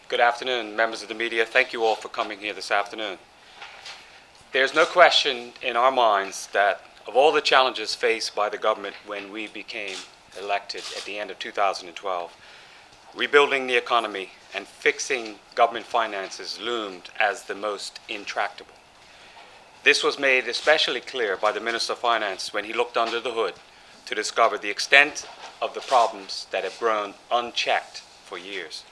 Good afternoon, members of the media. Thank you all for coming here this afternoon. There's no question in our minds that of all the challenges faced by the government when we became elected at the end of 2012, rebuilding the economy and fixing government finances loomed as the most intractable. This was made especially clear by the Minister of Finance when he looked under the hood to discover the extent of the problems that have grown unchecked for years.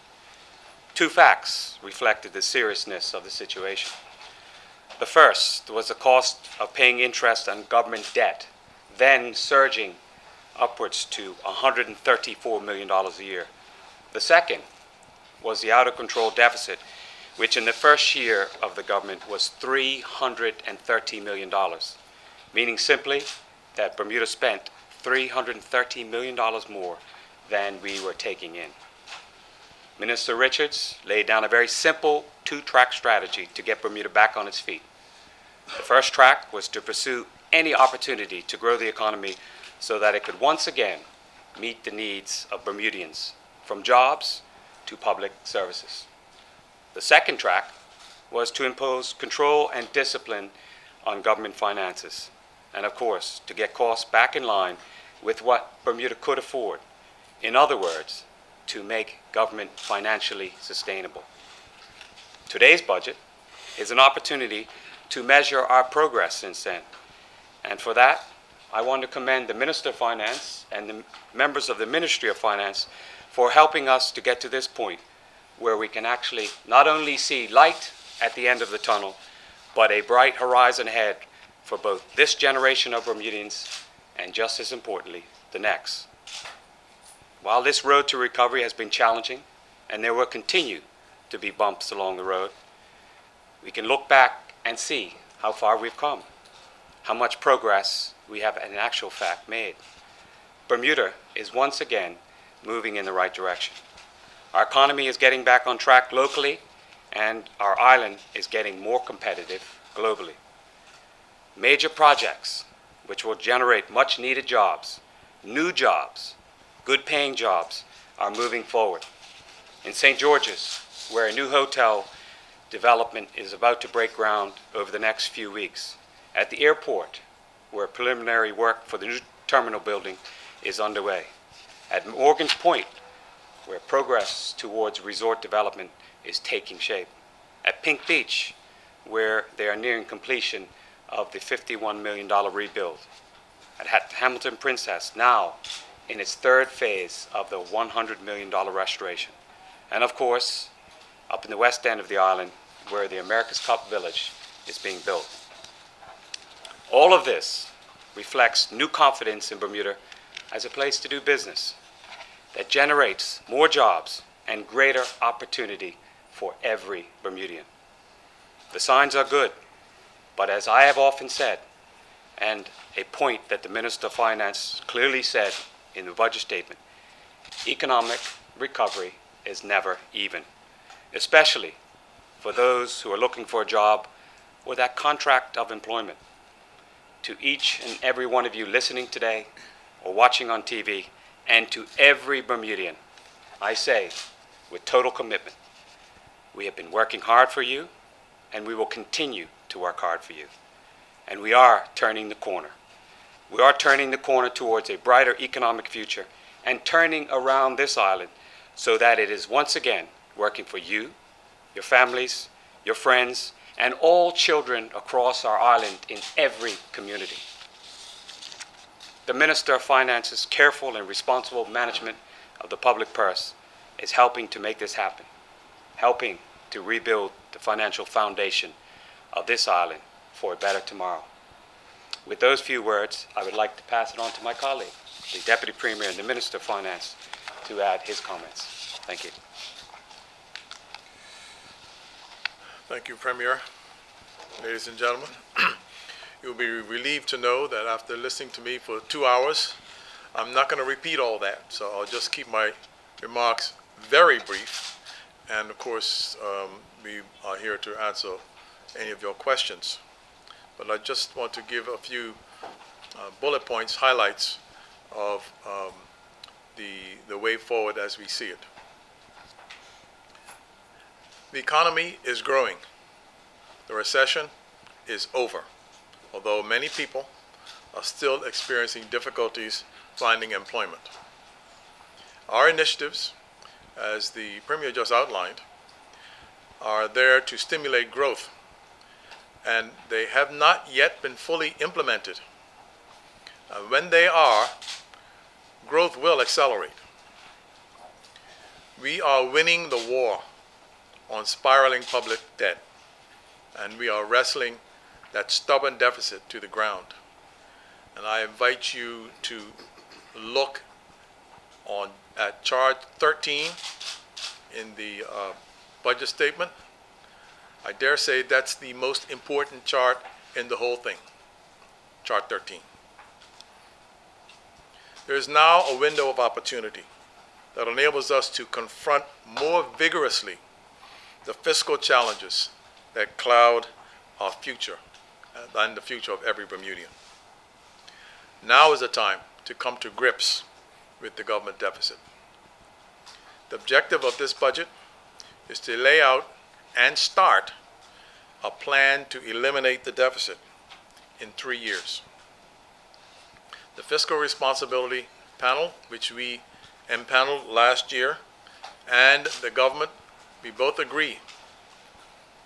Two facts reflected the seriousness of the situation. The first was the cost of paying interest on government debt, then surging upwards to $134 million a year. The second was the out-of-control deficit, which in the first year of the government was $330 million, meaning simply that Bermuda spent $330 million more than we were taking in. Minister Richards laid down a very simple two-track strategy to get Bermuda back on its feet. The first track was to pursue any opportunity to grow the economy so that it could once again meet the needs of Bermudians, from jobs to public services. The second track was to impose control and discipline on government finances, and of course, to get costs back in line with what Bermuda could afford. In other words, to make government financially sustainable. Today's budget is an opportunity to measure our progress since then. And for that, I want to commend the Minister of Finance and the members of the Ministry of Finance for helping us to get to this point where we can actually not only see light at the end of the tunnel, but a bright horizon ahead for both this generation of Bermudians and, just as importantly, the next. While this road to recovery has been challenging, and there will continue to be bumps along the road, we can look back and see how far we've come, how much progress we have in actual fact made. Bermuda is once again moving in the right direction. Our economy is getting back on track locally, and our island is getting more competitive globally. Major projects which will generate much needed jobs, new jobs, good-paying jobs, are moving forward. In St. George's, where a new hotel development is about to break ground over the next few weeks. At the airport, where preliminary work for the new terminal building is underway. At Morgan's Point, where progress towards resort development is taking shape. At Pink Beach, where they are nearing completion of the $51 million rebuild. At Hamilton Princess, now in its third phase of the $100 million restoration. And of course, up in the west end of the island, where the America's Cup Village is being built. All of this reflects new confidence in Bermuda as a place to do business that generates more jobs and greater opportunity for every Bermudian. The signs are good, but as I have often said, and a point that the Minister of Finance clearly said in the budget statement, economic recovery is never even, especially for those who are looking for a job or that contract of employment. To each and every one of you listening today or watching on TV, and to every Bermudian, I say with total commitment, we have been working hard for you, and we will continue to work hard for you. And we are turning the corner. We are turning the corner towards a brighter economic future and turning around this island so that it is once again working for you, your families, your friends, and all children across our island in every community. The Minister of Finance's careful and responsible management of the public purse is helping to make this happen, helping to rebuild the financial foundation of this island for a better tomorrow. With those few words, I would like to pass it on to my colleague, the Deputy Premier and the Minister of Finance, to add his comments. Thank you. Thank you, Premier. Ladies and gentlemen, you'll be relieved to know that after listening to me for 2 hours, I'm not going to repeat all that, so I'll just keep my remarks very brief. And of course, we are here to answer any of your questions. But I just want to give a few bullet points, highlights of the way forward as we see it. The economy is growing. The recession is over, although many people are still experiencing difficulties finding employment. Our initiatives, as the Premier just outlined, are there to stimulate growth, and they have not yet been fully implemented. When they are, growth will accelerate. We are winning the war on spiraling public debt, and we are wrestling that stubborn deficit to the ground. And I invite you to look at chart 13 in the budget statement. I dare say that's the most important chart in the whole thing, chart 13. There is now a window of opportunity that enables us to confront more vigorously the fiscal challenges that cloud our future and the future of every Bermudian. Now is the time to come to grips with the government deficit. The objective of this budget is to lay out and start a plan to eliminate the deficit in 3 years. The Fiscal Responsibility Panel, which we empaneled last year, and the government, we both agree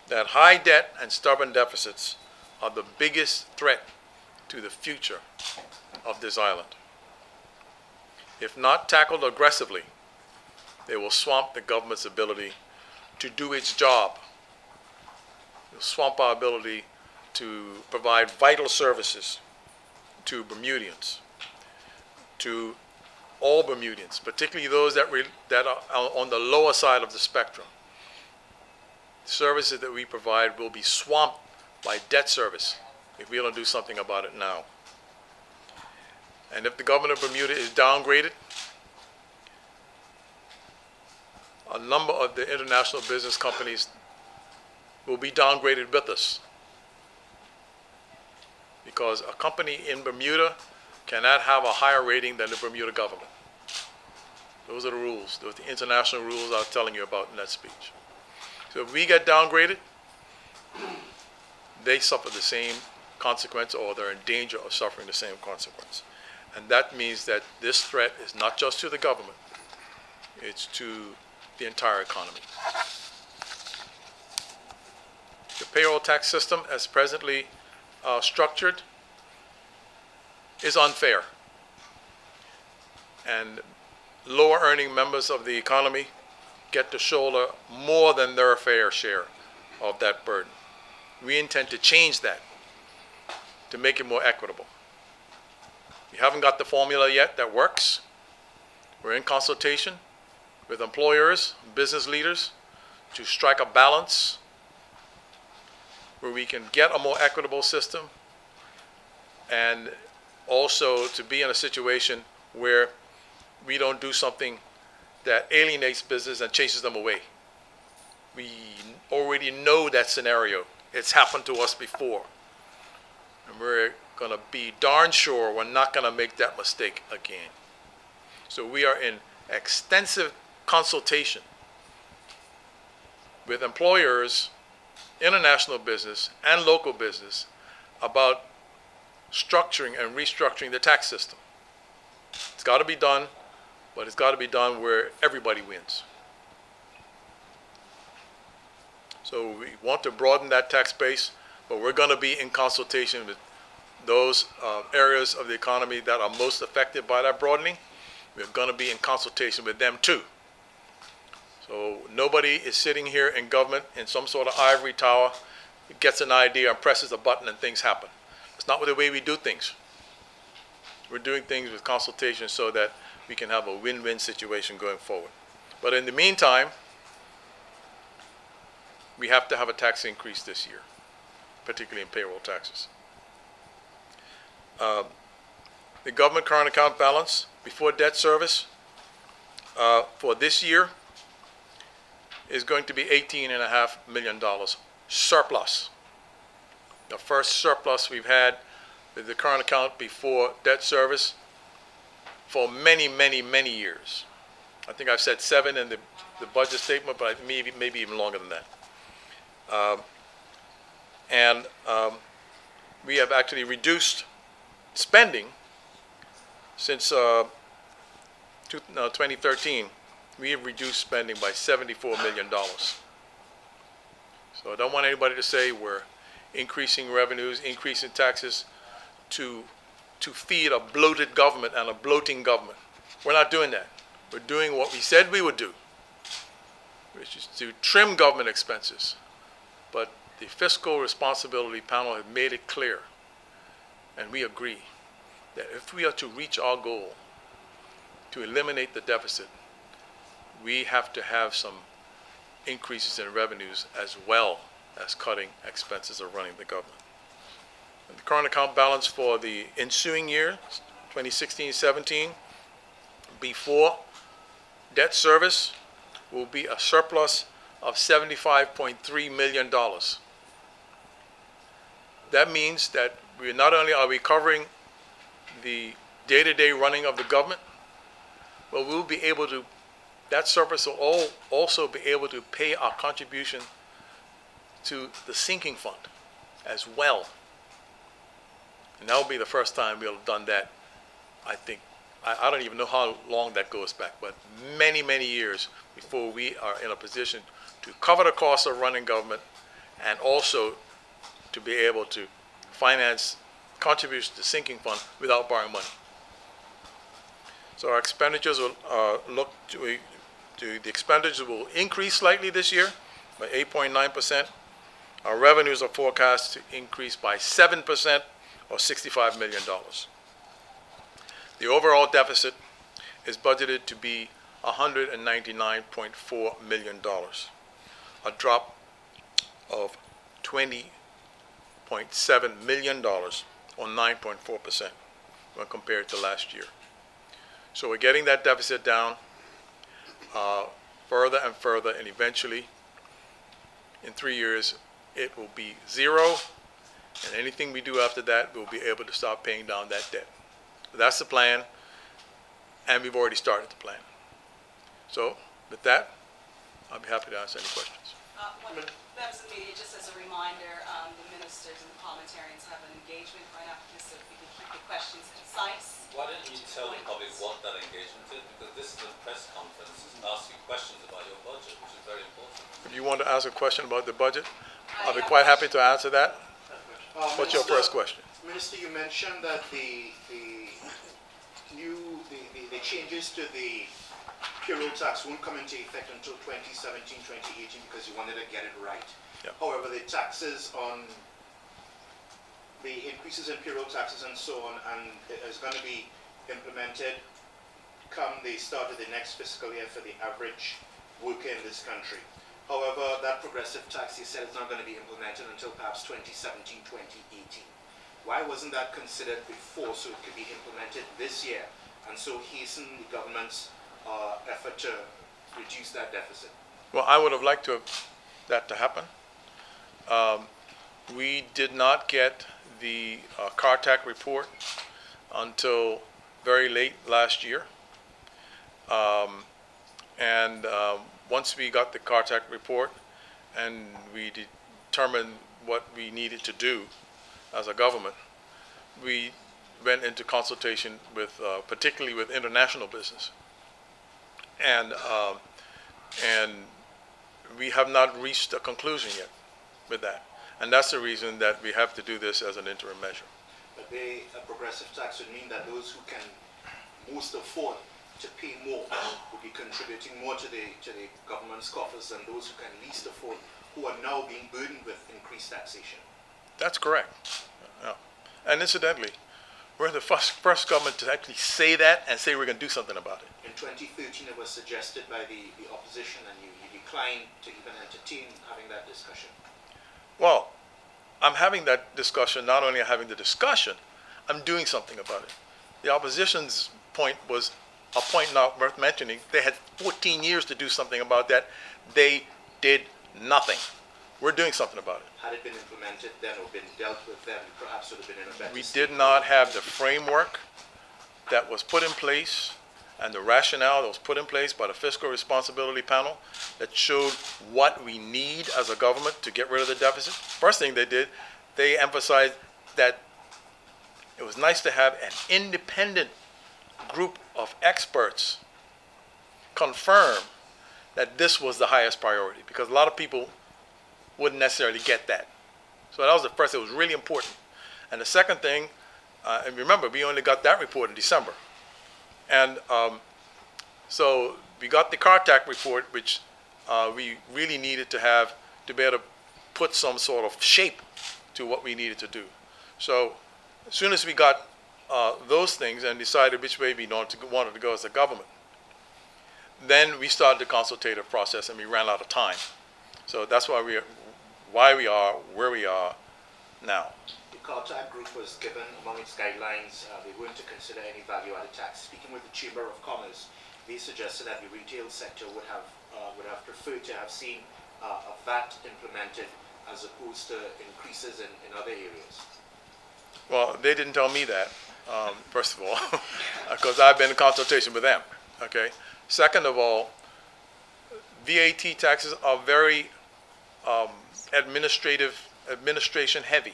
that high debt and stubborn deficits are the biggest threat to the future of this island. If not tackled aggressively, they will swamp the government's ability to do its job. They'll swamp our ability to provide vital services to Bermudians, to all Bermudians, particularly those that are on the lower side of the spectrum. Services that we provide will be swamped by debt service if we don't do something about it now. And if the government of Bermuda is downgraded, a number of the international business companies will be downgraded with us, because a company in Bermuda cannot have a higher rating than the Bermuda government. Those are the rules. Those are the international rules I was telling you about in that speech. So if we get downgraded, they suffer the same consequence, or they're in danger of suffering the same consequence. And that means that this threat is not just to the government, it's to the entire economy. The payroll tax system, as presently structured, is unfair. And lower earning members of the economy get to shoulder more than their fair share of that burden. We intend to change that to make it more equitable. We haven't got the formula yet that works. We're in consultation with employers, business leaders, to strike a balance where we can get a more equitable system, and also to be in a situation where we don't do something that alienates business and chases them away. We already know that scenario. It's happened to us before. And we're going to be darn sure we're not going to make that mistake again. So we are in extensive consultation with employers, international business, and local business about structuring and restructuring the tax system. It's got to be done, but it's got to be done where everybody wins. So we want to broaden that tax base, but we're going to be in consultation with those areas of the economy that are most affected by that broadening. We're going to be in consultation with them too. So nobody is sitting here in government in some sort of ivory tower, gets an idea and presses a button and things happen. It's not the way we do things. We're doing things with consultation so that we can have a win-win situation going forward. But in the meantime, we have to have a tax increase this year, particularly in payroll taxes. The government current account balance before debt service for this year is going to be $18.5 million surplus. The first surplus we've had with the current account before debt service for many, many, many years. I think I've said 7 in the the budget statement, but maybe even longer than that. And we have actually reduced spending since 2013. We have reduced spending by $74 million. So I don't want anybody to say we're increasing revenues, increasing taxes to feed a bloated government and a bloating government. We're not doing that. We're doing what we said we would do, which is to trim government expenses. But the Fiscal Responsibility Panel have made it clear, and we agree, that if we are to reach our goal to eliminate the deficit, we have to have some increases in revenues as well as cutting expenses of running the government. And the current account balance for the ensuing year, 2016-17, before debt service, will be a surplus of $75.3 million. That means that we not only are we covering the day-to-day running of the government, but we'll be able to, that surplus will also be able to pay our contribution to the sinking fund as well. And that will be the first time we'll have done that, I think. I don't even know how long that goes back, but many, many years before we are in a position to cover the cost of running government and also to be able to finance contributions to the sinking fund without borrowing money. So our expenditures will the expenditures will increase slightly this year by 8.9%. Our revenues are forecast to increase by 7%, or $65 million. The overall deficit is budgeted to be $199.4 million, a drop of $20.7 million, or 9.4% when compared to last year. So we're getting that deficit down further and further, and eventually, in 3 years, it will be zero, and anything we do after that, we'll be able to start paying down that debt. That's the plan, and we've already started the plan. So, with that, I'll be happy to answer any questions. Members of the media, just as a reminder, the ministers and the parliamentarians have an engagement right after this, so if you can keep the questions concise. Why don't you tell the public what that engagement is? Because this is a press conference asking questions about your budget, which is very important. If you want to ask a question about the budget, I'll be quite happy to answer that. What's your first question? Minister, you mentioned that the changes to the payroll tax won't come into effect until 2017, 2018 because you wanted to get it right. Yeah. However, the taxes on the increases in payroll taxes and so on, and it is going to be implemented come the start of the next fiscal year for the average worker in this country. However, that progressive tax, you said, is not going to be implemented until perhaps 2017, 2018. Why wasn't that considered before so it could be implemented this year and so hasten the government's effort to reduce that deficit? Well, I would have liked that to happen. We did not get the CARTAC report until very late last year. Once we got the CARTAC report and we determined what we needed to do as a government, we went into consultation with, particularly with international business. And we have not reached a conclusion yet with that. And that's the reason that we have to do this as an interim measure. But a progressive tax would mean that those who can most afford to pay more will be contributing more to the government's coffers than those who can least afford, who are now being burdened with increased taxation. That's correct. Yeah. And incidentally, we're the first government to actually say that and say we're going to do something about it. In 2013, it was suggested by the opposition, and you declined to even entertain having that discussion. Well, I'm having that discussion, not only having the discussion, I'm doing something about it. The opposition's point was a point not worth mentioning. They had 14 years to do something about that. They did nothing. We're doing something about it. Had it been implemented then or been dealt with then, perhaps would have been in a better We state. did not have the framework that was put in place and the rationale that was put in place by the Fiscal Responsibility Panel that showed what we need as a government to get rid of the deficit. First thing they did, they emphasized that it was nice to have an independent group of experts confirm that this was the highest priority, because a lot of people wouldn't necessarily get that. So that was the first, it was really important. And the second thing, and remember, we only got that report in December. And so we got the CARTAC report, which we really needed to have to be able to put some sort of shape to what we needed to do. So as soon as we got those things and decided which way we wanted to go as a government, then we started the consultative process and we ran out of time. So that's why we are where we are now. The CARTAC group was given among its guidelines, they weren't to consider any value-added tax. Speaking with the Chamber of Commerce, they suggested that the retail sector would have preferred to have seen a VAT implemented as opposed to increases in other areas. Well, they didn't tell me that, first of all, because I've been in consultation with them, okay? Second of all, VAT taxes are very administration heavy.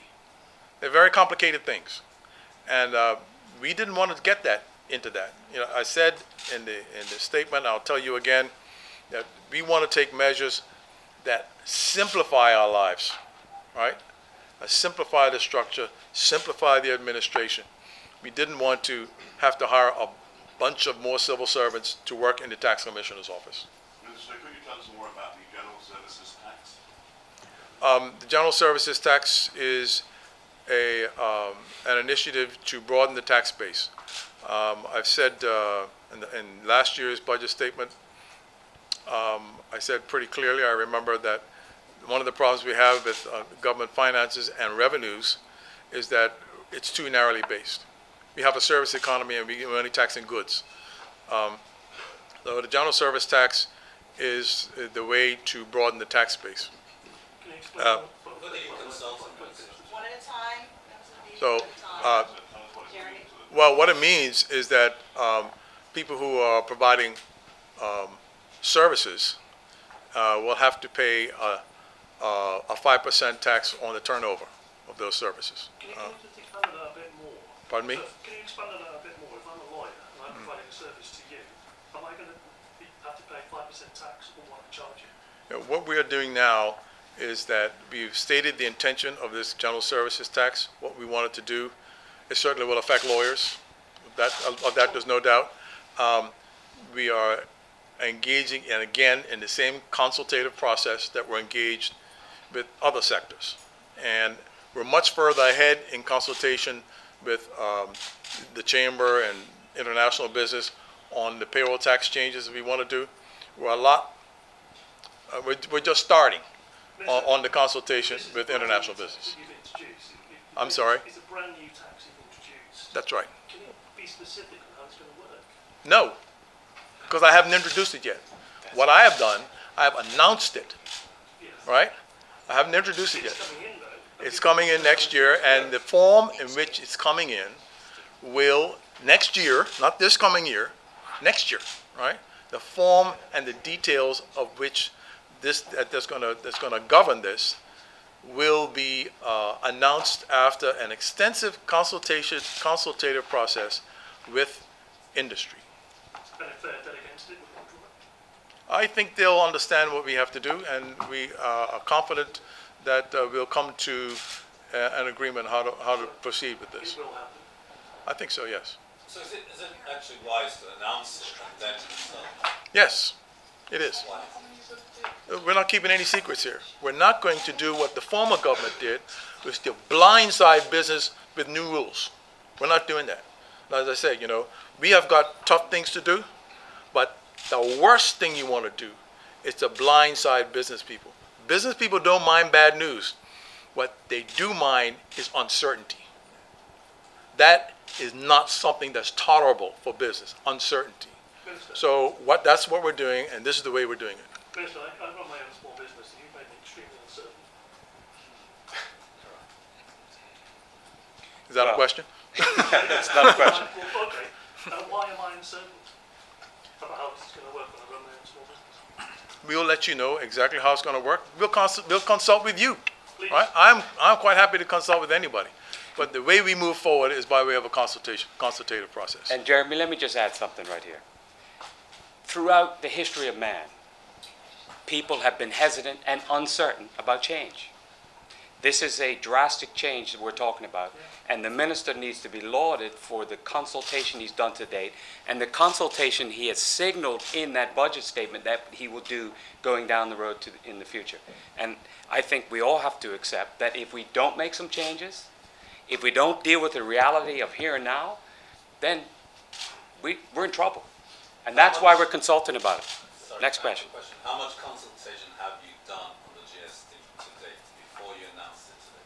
They're very complicated things. And we didn't want to get into that. You know, I said in the statement, I'll tell you again, that we want to take measures that simplify our lives, right? Simplify the structure, simplify the administration. We didn't want to have to hire a bunch of more civil servants to work in the tax commissioner's office. Minister, could you tell us more about the general services tax? The general services tax is an initiative to broaden the tax base. I've said in last year's budget statement, I said pretty clearly, I remember that one of the problems we have with government finances and revenues is that it's too narrowly based. We have a service economy and we're only taxing goods. So the general service tax is the way to broaden the tax base. Can you explain Who do you consult with? One at a time, members of the meeting, So, one at a time. Jeremy? Well, what it means is that people who are providing services will have to pay a 5% tax on the turnover of those services. Can you expand on that a bit more? Pardon me? Can you expand on that a bit more? If I'm a lawyer and I'm providing a service to you, am I going to have to pay 5% tax on what I charge you? You know, what we are doing now is that we've stated the intention of this general services tax. What we wanted to do, it certainly will affect lawyers. Of that there's no doubt. We are engaging, and again, in the same consultative process that we're engaged with other sectors. And we're much further ahead in consultation with the Chamber and international business on the payroll tax changes we want to do. We're we're just starting on the consultation This is with a brand new international tax business. that you've introduced. I'm sorry? It's a brand new tax you've introduced. That's right. Can you be specific on how it's going to work? No, because I haven't introduced it yet. What I have done, I have announced it, Yes. right? I haven't introduced it yet. It's coming in though. It's coming in next year, and the form in which it's coming in will, next year, not this coming year, next year, right? The form and the details of which that's gonna govern this will be announced after an extensive consultative process with industry. And if they're dead against it, we'll withdraw it. I think they'll understand what we have to do, and we are confident that we'll come to an agreement how to proceed with this. It will happen. I think so, yes. So is it actually wise to announce it and then consult? Yes, it is. Why? We're not keeping any secrets here. We're not going to do what the former government did, which to blindside business with new rules. We're not doing that. As I say, you know, we have got tough things to do, but the worst thing you want to do is to blindside business people. Business people don't mind bad news. What they do mind is uncertainty. That is not something that's tolerable for business, uncertainty. Minister, So that's what we're doing, and this is the way we're doing it. Minister, I run my own small business and you've made me extremely uncertain. Is that a question? It's not a question. Well, okay. Why am I uncertain? going to work when I run my own small business? We'll let you know exactly how it's going to work. We'll consult with you. Please. Right? I'm quite happy to consult with anybody. But the way we move forward is by way of a consultative process. And Jeremy, let me just add something right here. Throughout the history of man, people have been hesitant and uncertain about change. This is a drastic change that we're talking about, and the minister needs to be lauded for the consultation he's done to date, and the consultation he has signaled in that budget statement that he will do going down the road in the future. And I think we all have to accept that if we don't make some changes, if we don't deal with the reality of here and now, then we're in trouble. And that's why we're consulting about it. Sorry, Next I have a question. How much consultation have you done on the GST to date before you announced it today?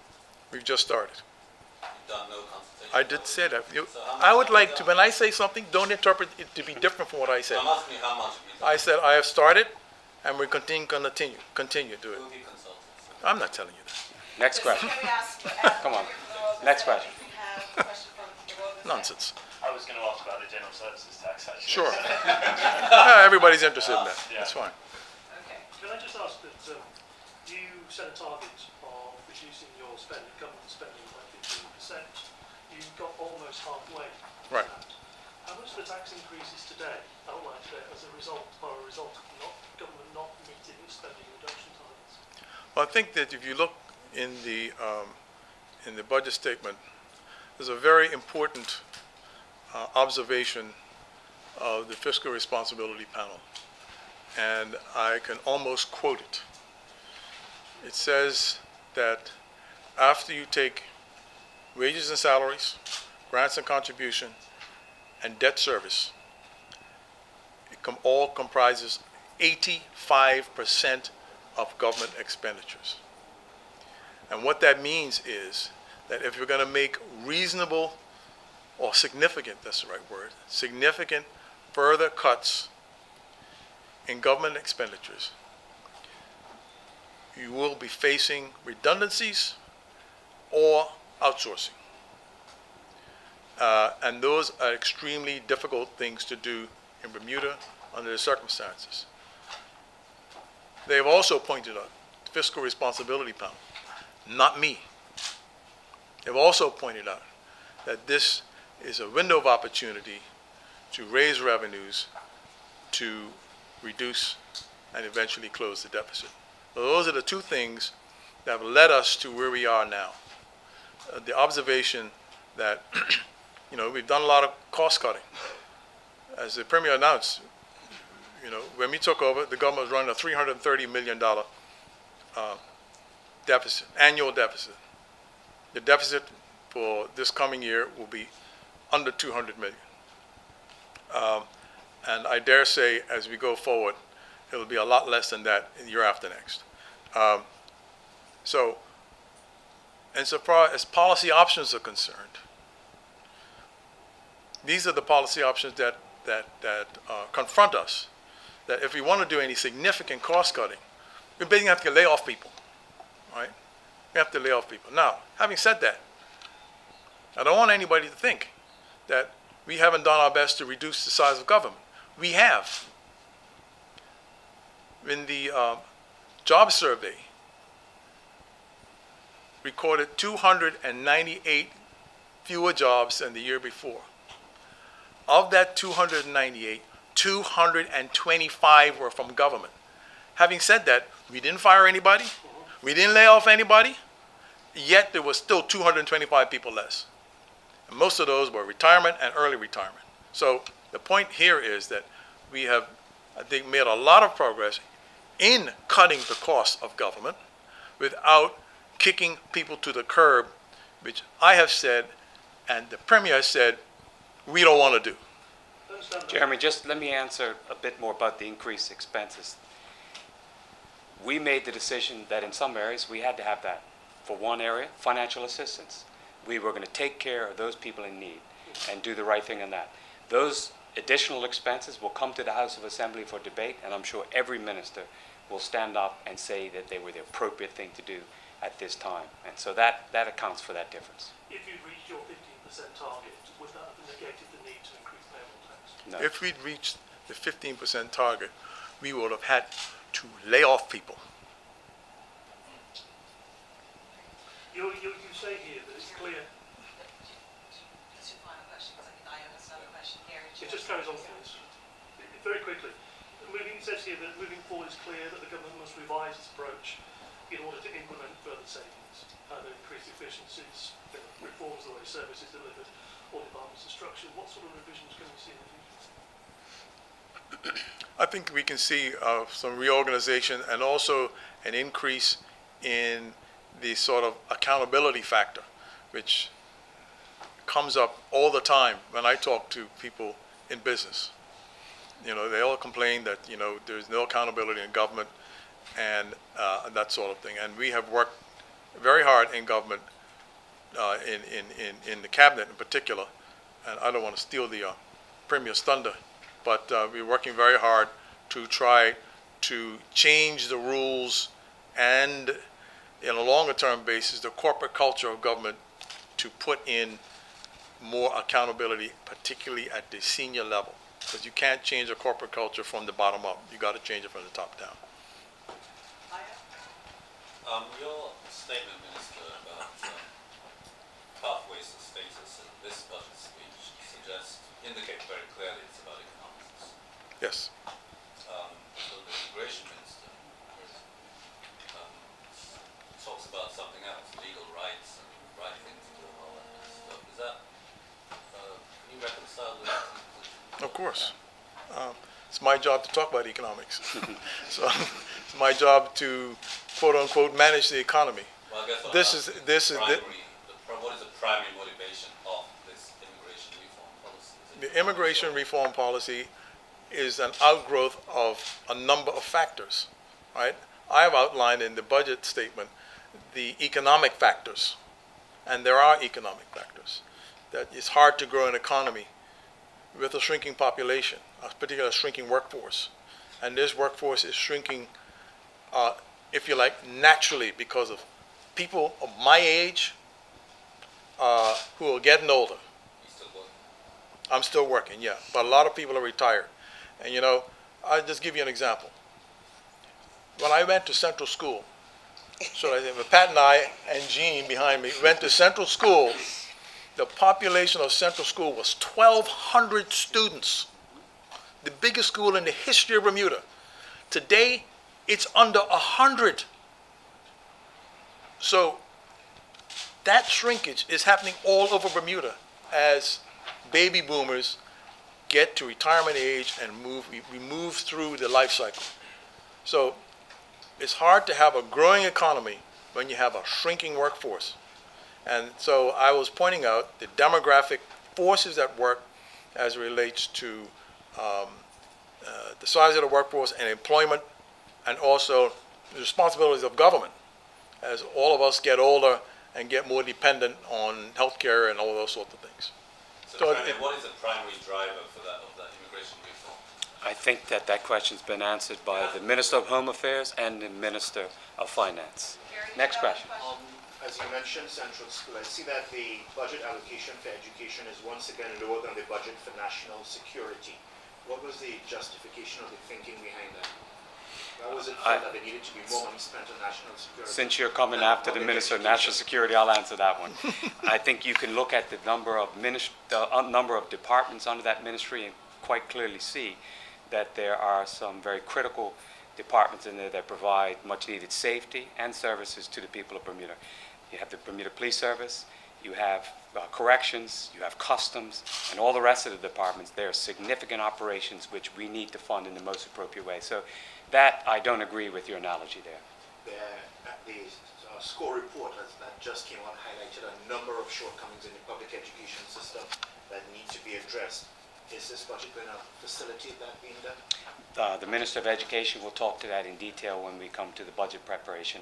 We've just started. You've done no consultation? I did say that. So how much I would have you like to, done? when I say something, don't interpret it to be different from what I said. I'm asking you how much have you done? I said I have started, and we're continue to do it. Who have you consulted? I'm not telling you that. Next question. Can we ask? Come on. Next question. If we have a question from the Rovers. Nonsense. I was going to ask about the general services tax, actually. Sure. Everybody's interested in that. That's fine. Okay. Can I just ask that you set a target of reducing your spending, government spending by 15%. You got almost halfway. to Right. that. How much of the tax increases today, outlined today, as a result of government not meeting its spending reduction targets? Well, I think that if you look in the budget statement, there's a very important observation of the Fiscal Responsibility Panel, and I can almost quote it. It says that after you take wages and salaries, grants and contribution, and debt service, it all comprises 85% of government expenditures. And what that means is that if you're going to make reasonable or significant, that's the right word, significant further cuts in government expenditures, you will be facing redundancies or outsourcing. And those are extremely difficult things to do in Bermuda under the circumstances. They've also pointed out, the Fiscal Responsibility Panel, not me. They've also pointed out that this is a window of opportunity to raise revenues, to reduce and eventually close the deficit. So those are the two things that have led us to where we are now. The observation that, we've done a lot of cost cutting. As the Premier announced, when we took over, the government was running a $330 million deficit, annual deficit. The deficit for this coming year will be under 200 million. And I dare say, as we go forward, it'll be a lot less than that the year after next. So, insofar as policy options are concerned, these are the policy options that confront us. That if we want to do any significant cost cutting, we basically have to lay off people, right? We have to lay off people. Now, having said that, I don't want anybody to think that we haven't done our best to reduce the size of government. We have. In the job survey, recorded 298 fewer jobs than the year before. Of that 298, 225 were from government. Having said that, we didn't fire anybody, we didn't lay off anybody, yet there was still 225 people less. And most of those were retirement and early retirement. So the point here is that we have, I think, made a lot of progress in cutting the cost of government without kicking people to the curb, which I have said and the Premier has said we don't want to do. Jeremy, just let me answer a bit more about the increased expenses. We made the decision that in some areas we had to have that. For one area, financial assistance. We were going to take care of those people in need and do the right thing on that. Those additional expenses will come to the House of Assembly for debate, and I'm sure every minister will stand up and say that they were the appropriate thing to do at this time. And so that accounts for that difference. If you'd reached your 15% target, would that have negated the need to increase payroll tax? No. If we'd reached the 15% target, we would have had to lay off people. You say here that it's clear, That's your final question, because I think I have another question. Gary, it just carries on from this. Very quickly, it says here that moving forward it's clear that the government must revise its approach in order to implement further savings, increase efficiencies, reforms the way service is delivered, all departments are structured. What sort of revisions can we see in the future? I think we can see some reorganization and also an increase in the sort of accountability factor, which comes up all the time when I talk to people in business. You know, they all complain that, you know, there's no accountability in government and that sort of thing. And we have worked very hard in government, in the cabinet in particular, and I don't want to steal the Premier's thunder, but we're working very hard to try to change the rules and, in a longer term basis, the corporate culture of government to put in more accountability, particularly at the senior level. Because you can't change a corporate culture from the bottom up. You got to change it from the top down. Your statement, Minister, about pathways to status in this budget speech indicate very clearly it's about economics. Yes. So the immigration minister talks about something else, legal rights and right things to do and all that kind of stuff. Is that, can you reconcile that? Of course. It's my job to talk about economics. So it's my job to, quote unquote, manage the economy. Well, I guess what This I'm is- asking this is the- what is the primary motivation of this immigration reform policy? Is it The immigration reform policy is an outgrowth of a number of factors, right? I have outlined in the budget statement the economic factors, and there are economic factors. That it's hard to grow an economy with a shrinking population, particularly a shrinking workforce. And this workforce is shrinking, if you like, naturally because of people of my age who are getting older. you still working? I'm still working, yeah, but a lot of people are retired. And you know, I'll just give you an example. When I went to Central School, so Pat and I and Jean behind me went to Central School, the population of Central School was 1,200 students, the biggest school in the history of Bermuda. Today, it's under 100. So that shrinkage is happening all over Bermuda as baby boomers get to retirement age and we move through the life cycle. So it's hard to have a growing economy when you have a shrinking workforce. And so I was pointing out the demographic forces at work as it relates to the size of the workforce and employment, and also the responsibilities of government as all of us get older and get more dependent on healthcare and all those sorts of things. So What is the primary driver for that, of that immigration reform? I think that that question's been answered by the Minister of Home Affairs and the Minister of Finance. Gary, Next you have a question. As you mentioned, Central School, I see that the budget allocation for education is once again lower than the budget for national security. What was the justification or the thinking behind that? Why was it felt that there needed to be more money spent on national security? Since you're coming than after the public Minister of education? National Security, I'll answer that one. I think you can look at the number of number of departments under that ministry and quite clearly see that there are some very critical departments in there that provide much-needed safety and services to the people of Bermuda. You have the Bermuda Police Service, you have corrections, you have customs, and all the rest of the departments. There are significant operations which we need to fund in the most appropriate way. So that, I don't agree with your analogy there. The score report that just came out highlighted a number of shortcomings in the public education system that need to be addressed. Is this budget going to facilitate that being done? The Minister of Education will talk to that in detail when we come to the budget preparation,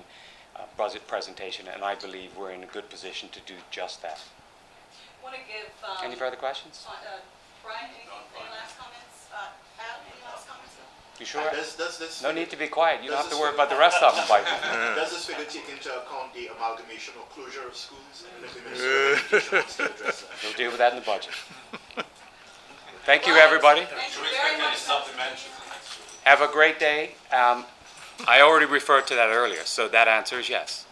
budget presentation, and I believe we're in a good position to do just that. Want to give, Any further questions? Brian, any last comments? Al, any last comments? You sure? Does this No need to be quiet. You don't does have to this worry figure- about the rest of them, Mike. Does this figure take into account the amalgamation or closure of schools? And if the Minister of Education wants to address that. We'll deal with that in the budget. Thank you, Right. everybody. Thank Should you we very expect any much. supplementaries in the next 2 weeks? Have a great day. I already referred to that earlier, so that answer is yes.